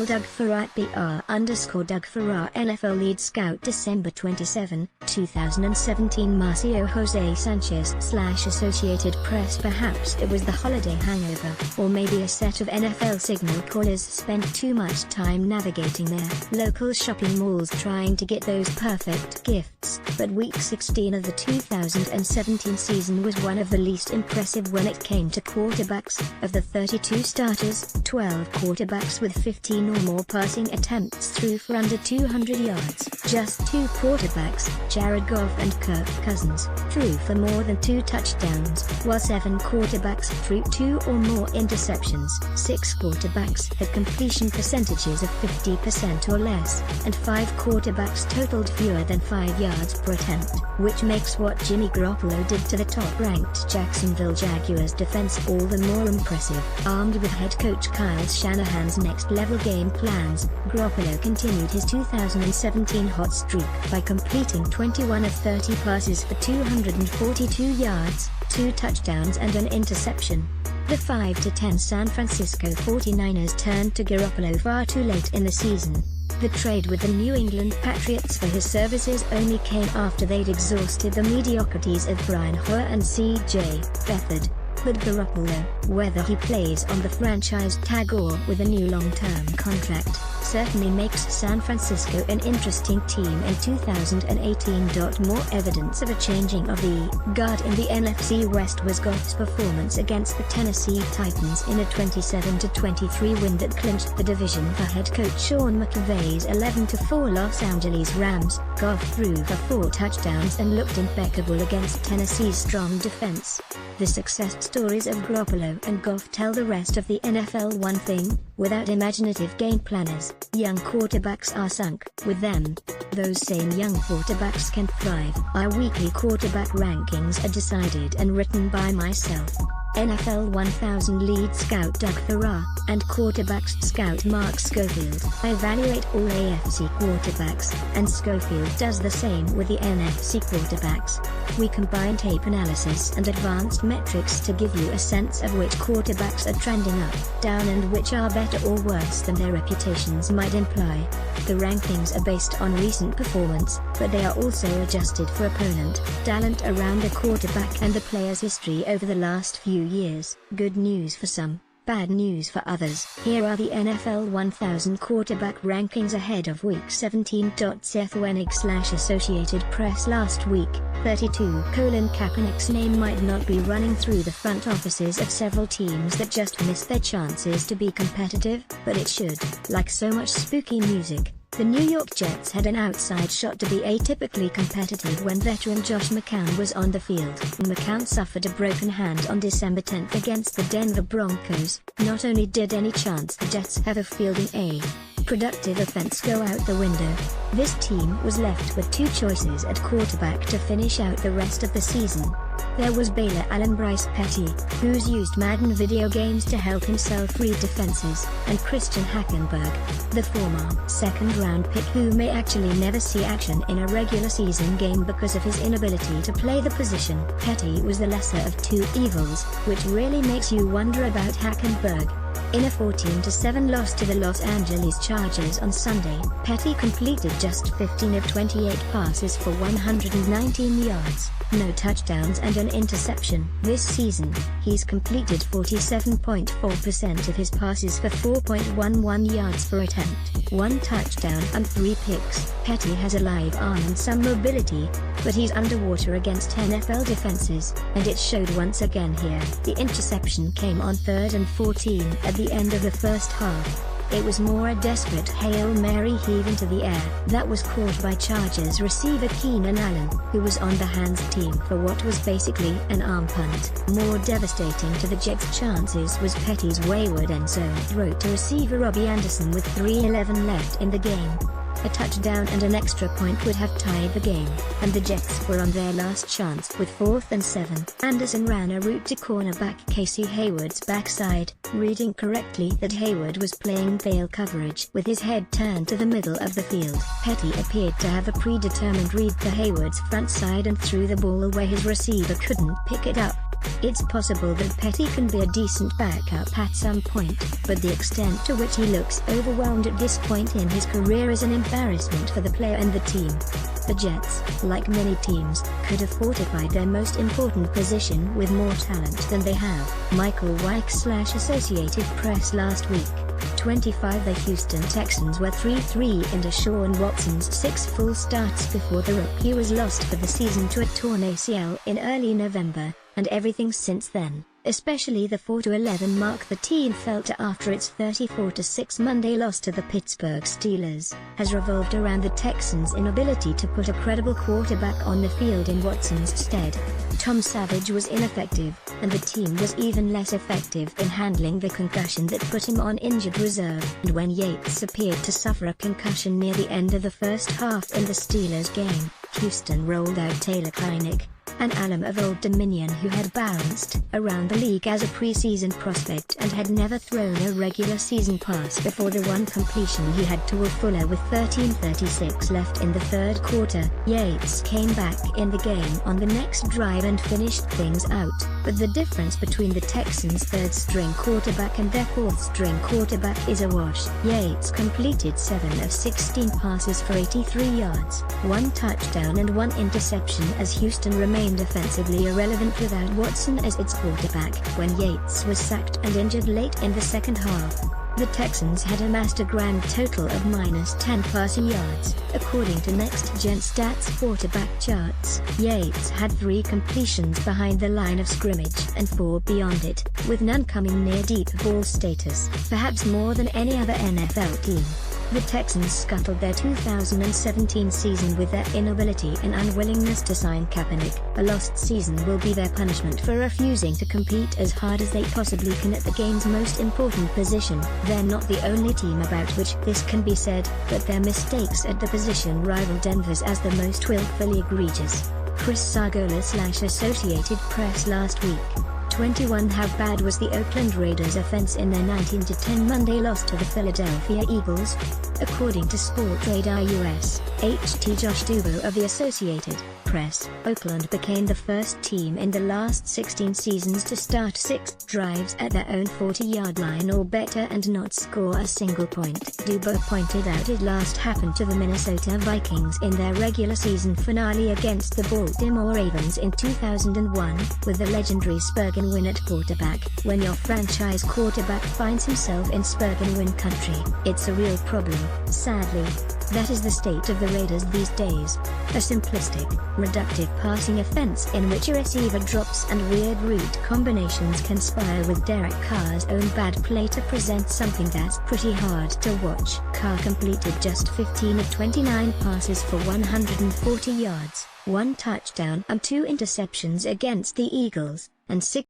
Doug Farrar _Doug Farrar NFL lead scout December 27, 2017 Marcio Jose Sanchez / Associated Press. Perhaps it was the holiday hangover, or maybe a set of NFL signal callers spent too much time navigating their local shopping malls trying to get those perfect gifts, but Week 16 of the 2017 season was one of the least impressive when it came to quarterbacks. Of the 32 starters, 12 quarterbacks with 15 or more passing attempts threw for under 200 yards. Just 2 quarterbacks, Jared Goff and Kirk Cousins, threw for more than 2 touchdowns, while 7 quarterbacks threw 2 or more interceptions. 6 quarterbacks had completion percentages of 50% or less, and 5 quarterbacks totaled fewer than 5 yards per attempt, which makes what Jimmy Garoppolo did to the top-ranked Jacksonville Jaguars defense all the more impressive. Armed with head coach Kyle Shanahan's next-level game plans, Garoppolo continued his 2017 hot streak by completing 21 of 30 passes for 242 yards, 2 touchdowns and an interception. The 5-10 San Francisco 49ers turned to Garoppolo far too late in the season. The trade with the New England Patriots for his services only came after they'd exhausted the mediocrities of Brian Hoyer and C.J. Beathard. But Garoppolo, whether he plays on the franchise tag or with a new long-term contract, certainly makes San Francisco an interesting team in 2018. More evidence of a changing of the guard in the NFC West was Goff's performance against the Tennessee Titans in a 27-23 win that clinched the division for head coach Sean McVay's 11-4 Los Angeles Rams. Goff threw for 4 touchdowns and looked impeccable against Tennessee's strong defense. The success stories of Garoppolo and Goff tell the rest of the NFL one thing: without imaginative game planners, young quarterbacks are sunk. With them, those same young quarterbacks can thrive. Our weekly quarterback rankings are decided and written by myself, NFL1000 lead scout Doug Farrar, and quarterbacks scout Mark Schofield. I evaluate all AFC quarterbacks, and Schofield does the same with the NFC quarterbacks. We combine tape analysis and advanced metrics to give you a sense of which quarterbacks are trending up, down and which are better or worse than their reputations might imply. The rankings are based on recent performance, but they are also adjusted for opponent, talent around the quarterback and the player's history over the last few years. Good news for some, bad news for others. Here are the NFL 1000 quarterback rankings ahead of Week 17. Seth Wenig / Associated Press. Last week, 32. Colin Kaepernick's name might not be running through the front offices of several teams that just missed their chances to be competitive, but it should. Like so much spooky music, the New York Jets had an outside shot to be atypically competitive when veteran Josh McCown was on the field. McCown suffered a broken hand on December 10 against the Denver Broncos. Not only did any chance the Jets have of fielding a productive offense go out the window, this team was left with 2 choices at quarterback to finish out the rest of the season. There was Baylor Allen Bryce Petty, who's used Madden video games to help himself read defenses, and Christian Hackenberg, the former second-round pick who may actually never see action in a regular season game because of his inability to play the position. Petty was the lesser of 2 evils, which really makes you wonder about Hackenberg. In a 14-7 loss to the Los Angeles Chargers on Sunday, Petty completed just 15 of 28 passes for 119 yards, no touchdowns and an interception. This season, he's completed 47.4% of his passes for 4.11 yards per attempt, 1 touchdown and 3 picks. Petty has a live arm and some mobility, but he's underwater against NFL defenses, and it showed once again here. The interception came on 3rd and 14 at the end of the first half. It was more a desperate Hail Mary heave into the air that was caught by Chargers receiver Keenan Allen, who was on the hands team for what was basically an arm punt. More devastating to the Jets' chances was Petty's wayward end zone throw to receiver Robbie Anderson with 3:11 left in the game. A touchdown and an extra point would have tied the game, and the Jets were on their last chance with 4th and 7. Anderson ran a route to cornerback Casey Hayward's backside, reading correctly that Hayward was playing tail coverage with his head turned to the middle of the field. Petty appeared to have a predetermined read to Hayward's front side and threw the ball away. His receiver couldn't pick it up. It's possible that Petty can be a decent backup at some point, but the extent to which he looks overwhelmed at this point in his career is an embarrassment for the player and the team. The Jets, like many teams, could have fortified their most important position with more talent than they have. Michael Weick/Associated Press last week. 25 The Houston Texans were 3-3 in Deshaun Watson's 6 full starts before the rookie was lost for the season to a torn ACL in early November, and everything since then, especially the 4-11 mark the team felt after its 34-6 Monday loss to the Pittsburgh Steelers, has revolved around the Texans' inability to put a credible quarterback on the field in Watson's stead. Tom Savage was ineffective, and the team was even less effective in handling the concussion that put him on injured reserve. And when Yates appeared to suffer a concussion near the end of the first half in the Steelers game, Houston rolled out Taylor Kleinick, an alum of Old Dominion who had bounced around the league as a preseason prospect and had never thrown a regular season pass before the one completion he had to Will Fuller with 13:36 left in the third quarter. Yates came back in the game on the next drive and finished things out, but the difference between the Texans' third-string quarterback and their fourth-string quarterback is a wash. Yates completed 7 of 16 passes for 83 yards, 1 touchdown and 1 interception as Houston remained offensively irrelevant without Watson as its quarterback. When Yates was sacked and injured late in the second half, the Texans had amassed a grand total of -10 passing yards, according to Next Gen Stats quarterback charts. Yates had 3 completions behind the line of scrimmage and 4 beyond it, with none coming near deep ball status, perhaps more than any other NFL team. The Texans scuttled their 2017 season with their inability and unwillingness to sign Kaepernick. A lost season will be their punishment for refusing to compete as hard as they possibly can at the game's most important position. They're not the only team about which this can be said, but their mistakes at the position rival Denver's as the most willfully egregious. Chris Sargola/Associated Press last week. 21 How bad was the Oakland Raiders' offense in their 19-10 Monday loss to the Philadelphia Eagles? According to Sportradar US, HT Josh Dubow of the Associated Press, Oakland became the first team in the last 16 seasons to start 6 drives at their own 40-yard line or better and not score a single point. Dubow pointed out it last happened to the Minnesota Vikings in their regular season finale against the Baltimore Ravens in 2001, with the legendary Spurgeon win at quarterback. When your franchise quarterback finds himself in Spurgeon win country, it's a real problem, sadly. That is the state of the Raiders these days. A simplistic, reductive passing offense in which a receiver drops and weird route combinations conspire with Derek Carr's own bad play to present something that's pretty hard to watch. Carr completed just 15 of 29 passes for 140 yards, 1 touchdown and 2 interceptions against the Eagles, and 6